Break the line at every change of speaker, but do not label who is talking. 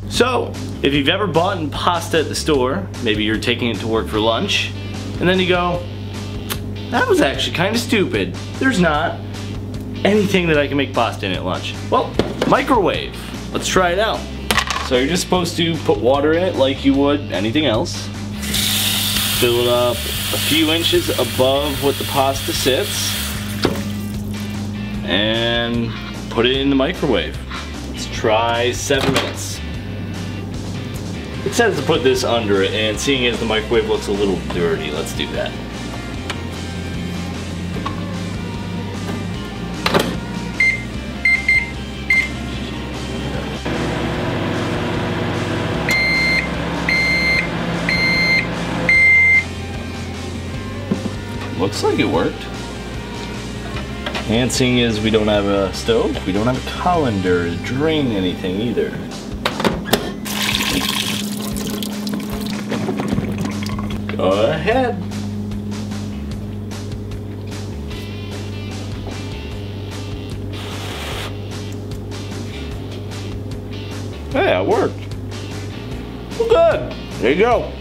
So, if you've ever bought pasta at the store, maybe you're taking it to work for lunch, and then you go, that was actually kind of stupid. There's not anything that I can make pasta in at lunch. Well, microwave. Let's try it out. So you're just supposed to put water in it like you would anything else. Fill it up a few inches above what the pasta sits. And put it in the microwave. Let's try 7 minutes. It says to put this under it, and seeing as the microwave looks a little dirty, let's do that. Looks like it worked. And seeing as we don't have a stove, we don't have a colander to drain anything either. Go ahead. Yeah, it worked. Well, good. There you go.